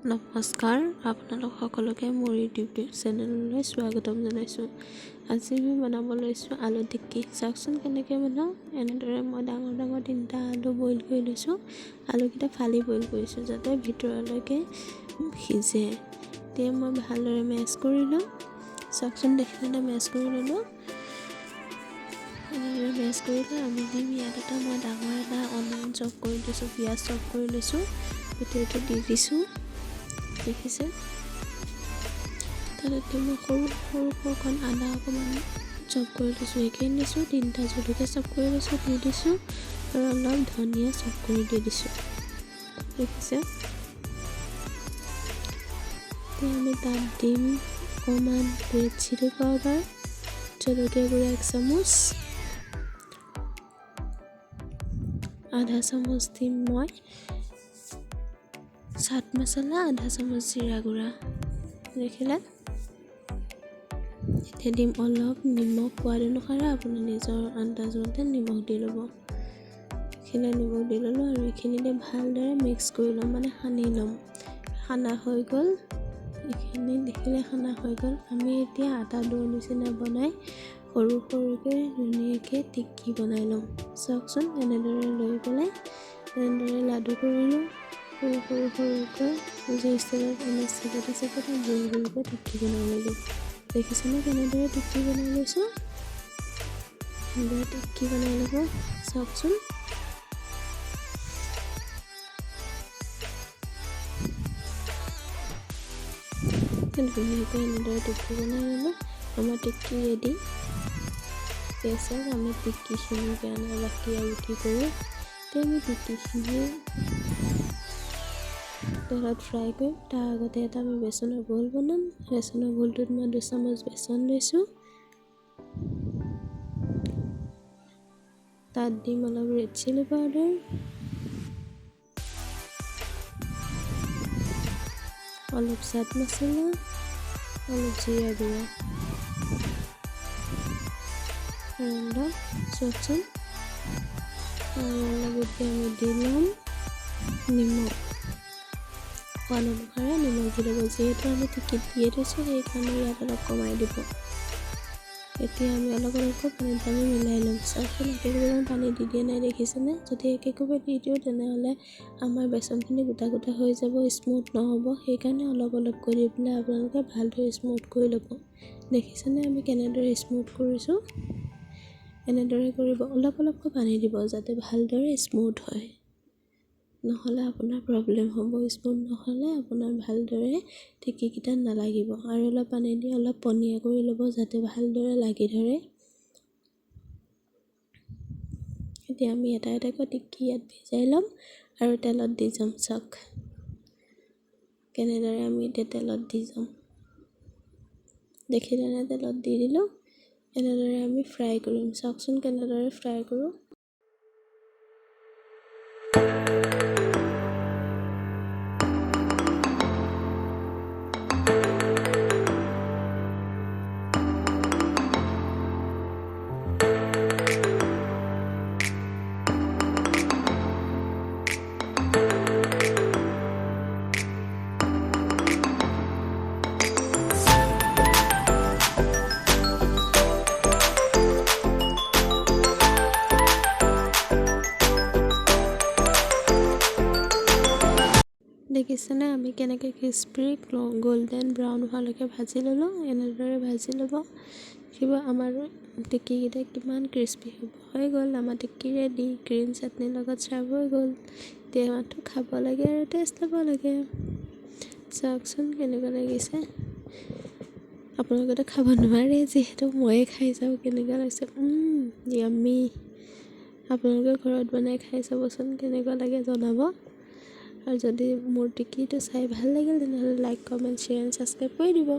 নমস্কাৰ, আপোনালোক সকলোকে মোৰ ইউটিউব চেনেললৈ স্বাগতম জনাইছোঁ। আজি আমি বনাব লৈছোঁ আলু টিক্কি। চাওকচোন কেনেকৈ বনাওঁ। এনেদৰে মই ডাঙৰ ডাঙৰ 3টা আলু বইল কৰি লৈছোঁ। আলুকেইটা ফালি বইল কৰিছোঁ যাতে ভিতৰলৈকে সিজে। এতিয়া মই ভালদৰে মেছ কৰি ল'ম। চাওকচোন দেখিলে মেছ কৰি ল'লোঁ। এনেদৰে মেছ কৰিলে আমি দিম ইয়াত মই ডাঙৰ এটা অনিয়ন চপ কৰি লৈছোঁ, পিঁয়াজ চপ কৰি লৈছোঁ, গোটেইটো দি দিছোঁ। দেখিছে তাতে মই সৰুকণ আদা অকণমান চপ কৰি লৈছোঁ, সেইখিনি দিছোঁ। 3টা জলকীয়া চপ কৰি লৈছোঁ, দি দিছোঁ। আৰু অলপ ধনিয়া চপ কৰি দি দিছোঁ। দেখিছে এতিয়া আমি তাত দিম অকণমান ৰেড চিলি পাউডাৰ, জলকীয়া গুড়া 1 চামুচ, আধা চামুচ দিম মই চাট মছলা, আধা চামুচ জিৰা গুড়া। দেখিলে এতিয়া দিম অলপ নিমখ, সোৱাদ অনুসাৰে আপোনাৰ নিজৰ আন্দাজমতে নিমখ দি ল'ব। এইখিনি নিমখ দি ল'লোঁ আৰু এইখিনিতে ভালদৰে মিক্স কৰি ল'ম, মানে সানি ল'ম। সানা হৈ গ'ল, এইখিনি দেখিলে সানা হৈ গ'ল। আমি এতিয়া আটা দৌৰ নিচিনা বনাই সৰু সৰুকৈ ধুনীয়াকৈ টিক্কি বনাই ল'ম। চাওকচোন এনেদৰে লৈ পেলাই এনেদৰে লাডু কৰি ল'ম। সৰুকৈ যি ষ্টাইলত আমাৰ চেপেটা গোল গোলকৈ টিক্কি বনাই ল'লোঁ। দেখিছেনে কেনেদৰে টিক্কি বনাই লৈছোঁ। এনেদৰে টিক্কি বনাই ল'ব। চাওকচোন ধুনীয়াকৈ এনেদৰে টিক্কি বনাই ল'লোঁ। আমাৰ টিক্কি ৰেডি। পেছত আমি টিক্কিখিনিৰ কাৰণে বাকী আৰু কি কৰোঁ, এতিয়া আমি টিক্কিখিনি তেলত ফ্ৰাই কৰিম। তাৰ আগতে আমি বেচনৰ ঘোল বনাম। বেচনৰ ঘোলটোত মই 2 চামুচ বেচন লৈছোঁ। তাত দিম অলপ ৰেড চিলি পাউডাৰ, অলপ চাট মছলা, অলপ জিৰা গুড়া আৰু অলপ চাওকচোন আৰু লগতে আমি দি ল'ম নিমখ। সোৱাদ অনুসাৰে নিমখ দি ল'ব। যিহেতু আমি টিক্কিত দিয়ে থৈছোঁ সেইকাৰণে ইয়াত অলপ কমাই দিব। এতিয়া আমি অলপ অলপকৈ পানী মিলাই ল'ম। চাওকচোন একেবাৰে পানী দি দিয়া নাই, দেখিছেনে। যদি একেবাৰে দি দিওঁ তেনেহ'লে আমাৰ বেচনখিনি গোটা গোটা হৈ যাব, স্মুথ নহ'ব। সেইকাৰণে অলপ অলপকৈ দি পেলাই আপোনালোকে ভালদৰে স্মুথ কৰি ল'ব। দেখিছেনে আমি কেনেদৰে স্মুথ কৰিছোঁ। এনেদৰে কৰিব, অলপ অলপকৈ পানী দিব যাতে ভালদৰে স্মুথ হয়, নহ'লে আপোনাৰ প্ৰব্লেম হ'ব। স্মুথ নহ'লে আপোনাৰ ভালদৰে টিক্কিকেইটা নালাগিব। আৰু অলপ পানী দি অলপ পনীয়া কৰি ল'ব যাতে ভালদৰে লাগি ধৰে। এতিয়া আমি এটা এটাকৈ টিক্কি ইয়াত ভিজাই ল'ম আৰু তেলত দি যাম। চাওক কেনেদৰে আমি এতিয়া তেলত দি যাম। দেখিলেনে তেলত দি দিলোঁ। এনেদৰে আমি ফ্ৰাই কৰিম। চাওকচোন কেনেদৰে ফ্ৰাই কৰোঁ। দেখিছেনে আমি কেনেকৈ ক্ৰিস্পি গল্ডেন ব্ৰাউন হোৱালৈকে ভাজি ল'লোঁ। এনেদৰে ভাজি ল'ব। দেখিব আমাৰ টিক্কিকেইটা কিমান ক্ৰিস্পি হ'ব। হৈ গ'ল আমাৰ টিক্কি ৰেডি। গ্ৰীণ চাটনিৰ লগত চাৰ্ভ হৈ গ'ল। এতিয়া মাত্ৰ খাব লাগে আৰু টেষ্ট ল'ব লাগে। চাওকচোন কেনেকুৱা লাগিছে। আপোনালোকেতো খাব নোৱাৰে, যিহেতু ময়ে খাই যাওঁ কেনেকুৱা লাগিছে। য়াম্মি। আপোনালোকে ঘৰত বনাই খাই চাবচোন কেনেকুৱা লাগে জনাব। আৰু যদি মোৰ টিক্কিটো চাই ভাল লাগিল তেনেহ'লে like, comment, share and subscribe কৰি দিব।